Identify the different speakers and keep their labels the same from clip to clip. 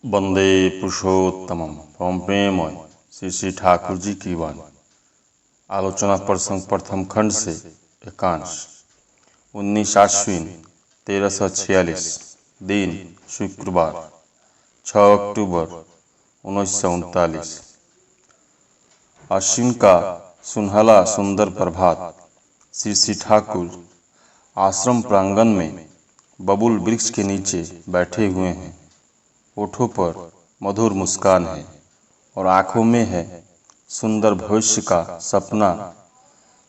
Speaker 1: वंदे पुरुषोत्तमम। परम प्रेममय श्री श्री ठाकुर जी की वाणी। आलोचना प्रसंग प्रथम खंड से एकांश। 19 आश्विन 1346 दिन शुक्रवार 6 अक्टूबर 1939। आश्विन का सुनहला सुंदर प्रभात। श्री श्री ठाकुर आश्रम प्रांगण में बबूल वृक्ष के नीचे बैठे हुए हैं। होठों पर मधुर मुस्कान है और आंखों में है सुंदर भविष्य का सपना।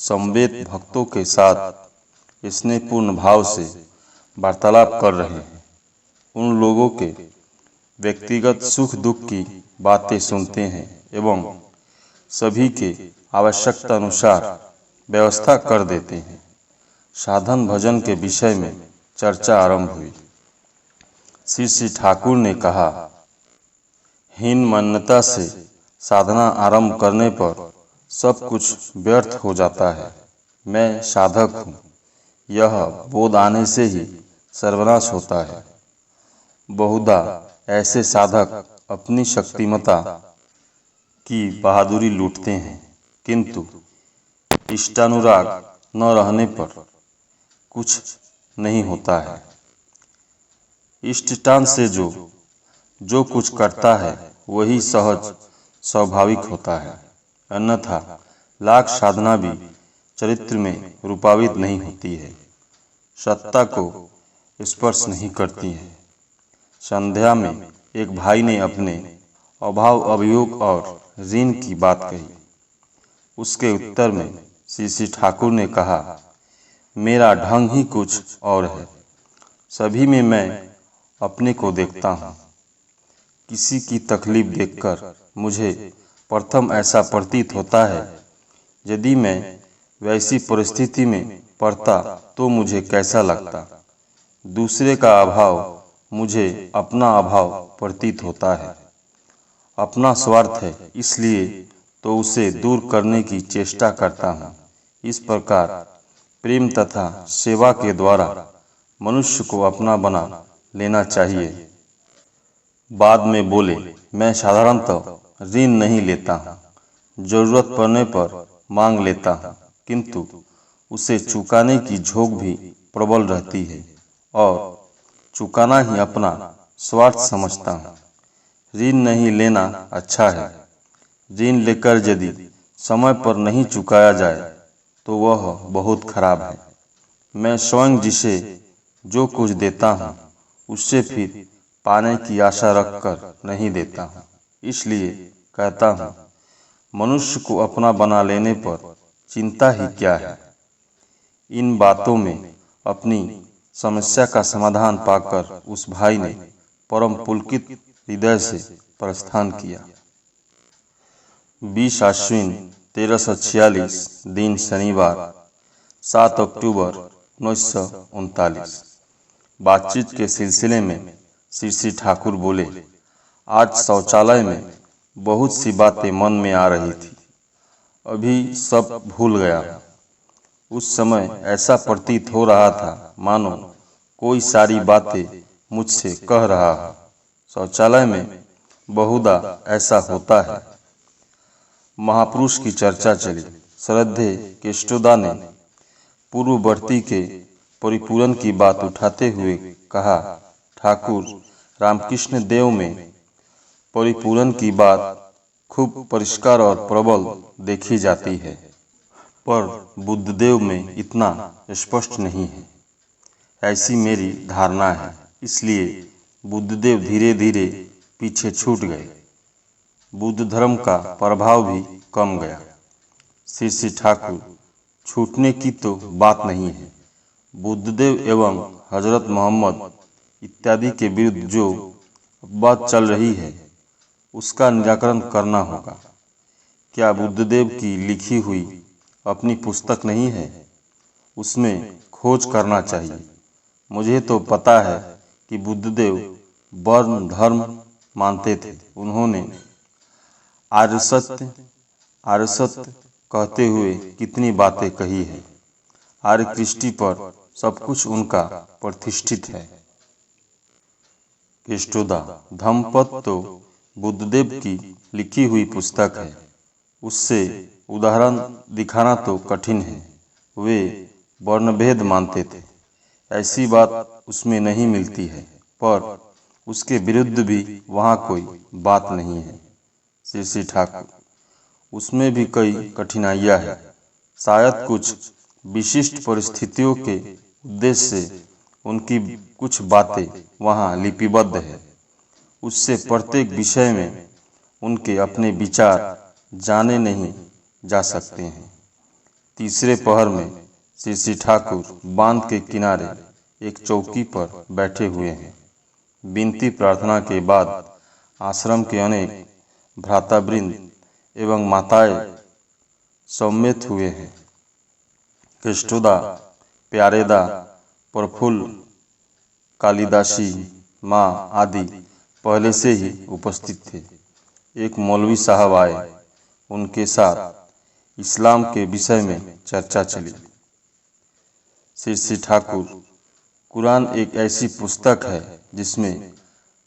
Speaker 1: समवेत भक्तों के साथ स्नेहपूर्ण भाव से वार्तालाप कर रहे हैं। उन लोगों के व्यक्तिगत सुख दुख की बातें सुनते हैं एवं सभी के आवश्यकता अनुसार व्यवस्था कर देते हैं। साधन भजन के विषय में चर्चा आरंभ हुई। श्री श्री ठाकुर ने कहा, हीन मान्यता से साधना आरंभ करने पर सब कुछ व्यर्थ हो जाता है। मैं साधक हूँ, यह बोध आने से ही सर्वनाश होता है। बहुधा ऐसे साधक अपनी शक्तिमता की बहादुरी लूटते हैं, किंतु इष्टानुराग न रहने पर कुछ नहीं होता है। इष्टान से जो कुछ करता है वही सहज स्वाभाविक होता है, अन्यथा लाख साधना भी चरित्र में रूपावित नहीं होती है, सत्ता को स्पर्श नहीं करती है। संध्या में एक भाई ने अपने अभाव अभियोग और ऋण की बात कही। उसके उत्तर में श्री श्री ठाकुर ने कहा, मेरा ढंग ही कुछ और है। सभी में मैं अपने को देखता हूँ। किसी की तकलीफ देखकर मुझे प्रथम ऐसा प्रतीत होता है, यदि मैं वैसी परिस्थिति में पड़ता तो मुझे कैसा लगता। दूसरे का अभाव मुझे अपना अभाव प्रतीत होता है। अपना स्वार्थ है, इसलिए तो उसे दूर करने की चेष्टा करता हूँ। इस प्रकार प्रेम तथा सेवा के द्वारा मनुष्य को अपना बना लेना चाहिए। बाद में बोले, मैं साधारणतः ऋण नहीं लेता हूँ, जरूरत पड़ने पर मांग लेता हूँ, किंतु उसे चुकाने की झोंक भी प्रबल रहती है और चुकाना ही अपना स्वार्थ समझता हूँ। ऋण नहीं लेना अच्छा है। ऋण लेकर यदि समय पर नहीं चुकाया जाए तो वह बहुत खराब है। मैं स्वयं जिसे जो कुछ देता हूँ उससे फिर पाने की आशा रखकर नहीं देता हूँ। इसलिए कहता हूँ, मनुष्य को अपना बना लेने पर चिंता ही क्या है। इन बातों में अपनी समस्या का समाधान पाकर उस भाई ने परम पुलकित हृदय से प्रस्थान किया। 20 आश्विन 1346 दिन शनिवार 7 अक्टूबर 1939। बातचीत के सिलसिले में श्री श्री ठाकुर बोले, आज शौचालय में बहुत सी बातें मन में आ रही थी, अभी सब भूल गया। उस समय ऐसा प्रतीत हो रहा था मानो कोई सारी बातें मुझसे कह रहा है। शौचालय में बहुधा ऐसा होता है। महापुरुष की चर्चा चली। श्रद्धेय केष्टोदा ने पूर्ववर्ती के परिपूरण की बात उठाते हुए कहा, ठाकुर रामकृष्ण देव में परिपूरण की बात खूब परिष्कार और प्रबल देखी जाती है, पर बुद्धदेव में इतना स्पष्ट नहीं है, ऐसी मेरी धारणा है। इसलिए बुद्धदेव धीरे धीरे पीछे छूट गए। बुद्ध धर्म का प्रभाव भी कम गया। श्री श्री ठाकुर, छूटने की तो बात नहीं है। बुद्धदेव एवं हजरत मोहम्मद इत्यादि के विरुद्ध जो बात चल रही है उसका निराकरण करना होगा। क्या बुद्धदेव की लिखी हुई अपनी पुस्तक नहीं है? उसमें खोज करना चाहिए। मुझे तो पता है कि बुद्धदेव वर्ण धर्म मानते थे। उन्होंने आर्य सत्य कहते हुए कितनी बातें कही है। आर्य कृष्टि पर सब कुछ उनका प्रतिष्ठित है। केष्टोदा धम्मपद तो बुद्धदेव की लिखी हुई पुस्तक है। उससे उदाहरण दिखाना तो कठिन है। वे वर्णभेद मानते थे, ऐसी बात उसमें नहीं मिलती है, पर उसके विरुद्ध भी वहाँ कोई बात नहीं है। श्री श्री ठाकुर उसमें भी कई कठिनाइयाँ हैं। शायद कुछ विशिष्ट परिस्थितियों के उद्देश्य से उनकी कुछ बातें वहाँ लिपिबद्ध है। उससे प्रत्येक विषय में उनके अपने विचार जाने नहीं जा सकते हैं। तीसरे पहर में श्री श्री ठाकुर बांध के किनारे एक चौकी पर बैठे हुए हैं। विनती प्रार्थना के बाद आश्रम के अनेक भ्रातावृंद एवं माताएं सम्मिलित हुए हैं। केष्टोदा, प्यारेदा, प्रफुल्ल, कालिदासी माँ आदि पहले से ही उपस्थित थे। एक मौलवी साहब आए। उनके साथ इस्लाम के विषय में चर्चा चली। श्री श्री ठाकुर कुरान एक ऐसी पुस्तक है जिसमें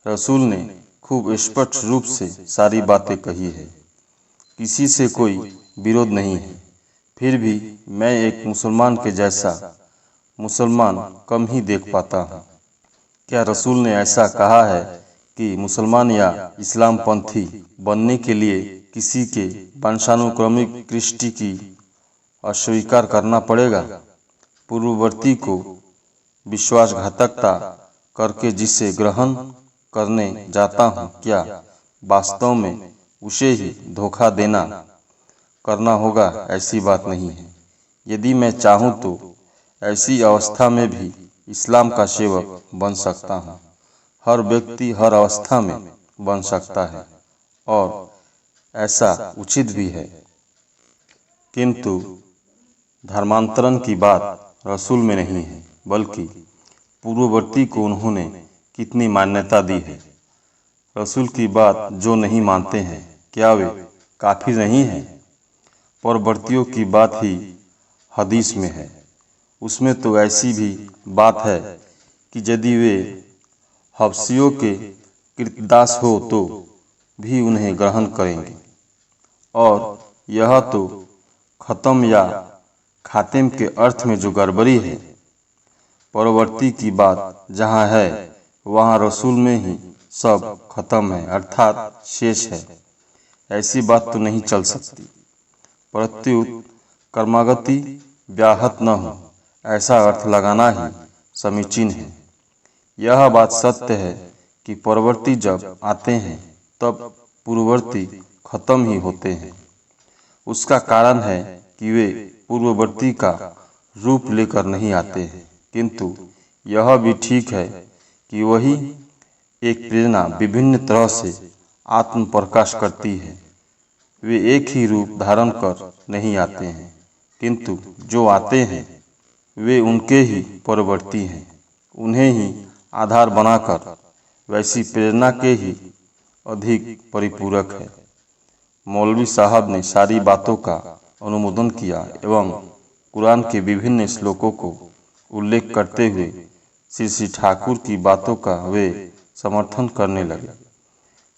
Speaker 1: रसूल ने खूब स्पष्ट रूप से सारी बातें कही है। किसी से कोई विरोध नहीं है। फिर भी मैं एक मुसलमान के जैसा मुसलमान कम ही देख पाता हूँ। क्या रसूल ने ऐसा कहा है कि मुसलमान या इस्लाम पंथी बनने के लिए किसी के वंशानुक्रमिक कृष्टि की अस्वीकार करना पड़ेगा? पूर्ववर्ती को विश्वासघातकता करके जिसे ग्रहण करने जाता हूँ, क्या वास्तव में उसे ही धोखा देना करना होगा? ऐसी बात नहीं है। यदि मैं चाहूँ तो ऐसी अवस्था में भी इस्लाम का सेवक बन सकता हूँ। हर व्यक्ति हर अवस्था में बन सकता है और ऐसा उचित भी है। किंतु धर्मांतरण की बात रसूल में नहीं है, बल्कि पूर्ववर्ती को उन्होंने कितनी मान्यता दी है। रसूल की बात जो नहीं मानते हैं, क्या वे काफिर नहीं हैं? परवर्तियों की बात ही हदीस में है। उसमें तो ऐसी भी बात है कि यदि वे हबशियों के कृतदास हो तो भी उन्हें ग्रहण करेंगे। और यह तो खत्म या खातिम के अर्थ में जो गड़बड़ी है। परवर्ती की बात जहाँ है वहाँ रसूल में ही सब खत्म है, अर्थात शेष है। ऐसी बात तो नहीं चल सकती। प्रत्युत कर्मागति व्याहत न हो, ऐसा अर्थ लगाना ही समीचीन है। यह बात सत्य है कि परवर्ती जब आते हैं तब पूर्ववर्ती खत्म ही होते हैं। उसका कारण है कि वे पूर्ववर्ती का रूप लेकर नहीं आते हैं, किंतु यह भी ठीक है कि वही एक प्रेरणा विभिन्न तरह से आत्म प्रकाश करती है। वे एक ही रूप धारण कर नहीं आते हैं, किंतु जो आते हैं वे उनके ही परवर्ती हैं। उन्हें ही आधार बनाकर वैसी प्रेरणा के ही अधिक परिपूरक है। मौलवी साहब ने सारी बातों का अनुमोदन किया एवं कुरान के विभिन्न श्लोकों को उल्लेख करते हुए श्री श्री ठाकुर की बातों का वे समर्थन करने लगे।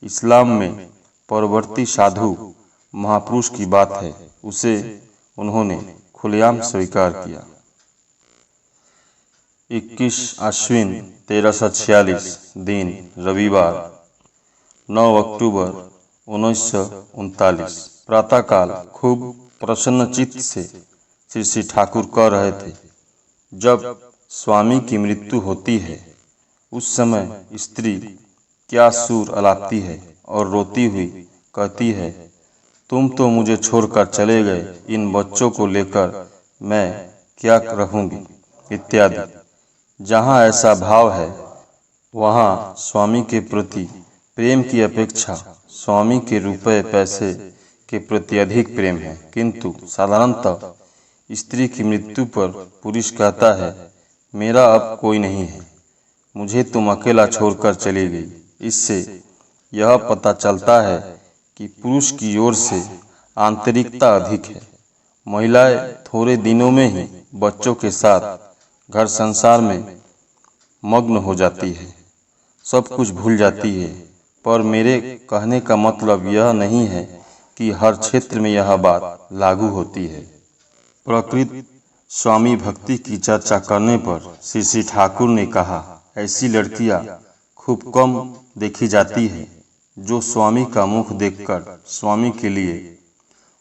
Speaker 1: इस्लाम में परवर्ती साधु महापुरुष की बात है, उसे उन्होंने खुलेआम स्वीकार किया। 21 आश्विन 1346 दिन रविवार 9 अक्टूबर 1939 प्रातःकाल खूब प्रसन्नचित्त से श्री श्री ठाकुर कह रहे थे, जब स्वामी की मृत्यु होती है उस समय स्त्री क्या सुर अलापती है और रोती हुई कहती है, तुम तो मुझे छोड़कर चले गए, इन बच्चों को लेकर मैं क्या रहूंगी इत्यादि। जहाँ ऐसा भाव है वहाँ स्वामी के प्रति प्रेम की अपेक्षा स्वामी के रुपए पैसे के प्रति अधिक प्रेम है। किंतु साधारणतः स्त्री की मृत्यु पर पुरुष कहता है, मेरा अब कोई नहीं है, मुझे तुम अकेला छोड़कर चली गई। इससे यह पता चलता है कि पुरुष की ओर से आंतरिकता अधिक है। महिलाएं थोड़े दिनों में ही बच्चों के साथ घर संसार में मग्न हो जाती है। सब कुछ भूल जाती है। पर मेरे कहने का मतलब यह नहीं है कि हर क्षेत्र में यह बात लागू होती है। प्रकृत स्वामी भक्ति की चर्चा करने पर श्री श्री ठाकुर ने कहा, ऐसी लड़कियां खूब कम देखी जाती है जो स्वामी का मुख देखकर स्वामी के लिए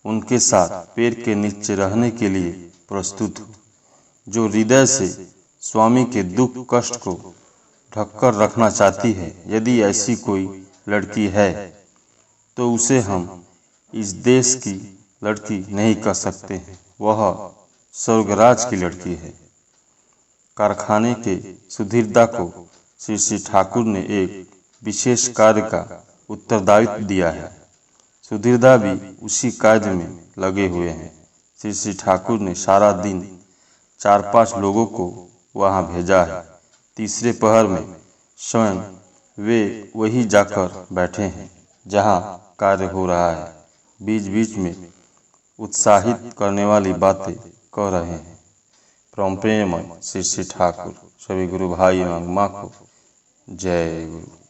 Speaker 1: उनके साथ पैर के नीचे रहने के लिए प्रस्तुत हो, जो हृदय से स्वामी के दुख कष्ट को ढककर रखना चाहती है। यदि ऐसी कोई लड़की है तो उसे हम इस देश की लड़की नहीं कह सकते हैं, वह स्वर्गराज की लड़की है। कारखाने के सुधीरदा को श्री श्री ठाकुर ने एक विशेष कार्य का उत्तरदायित्व दिया है। सुधीरदा भी उसी कार्य में लगे हुए हैं। श्री श्री ठाकुर ने सारा दिन 4-5 लोगों को वहां भेजा है। तीसरे पहर में स्वयं वे वही जाकर बैठे हैं जहां कार्य हो रहा है। बीच बीच में उत्साहित करने वाली बातें कह रहे हैं। परम प्रेममय श्री श्री ठाकुर सभी गुरु भाई एवं माँ को जय गुरु।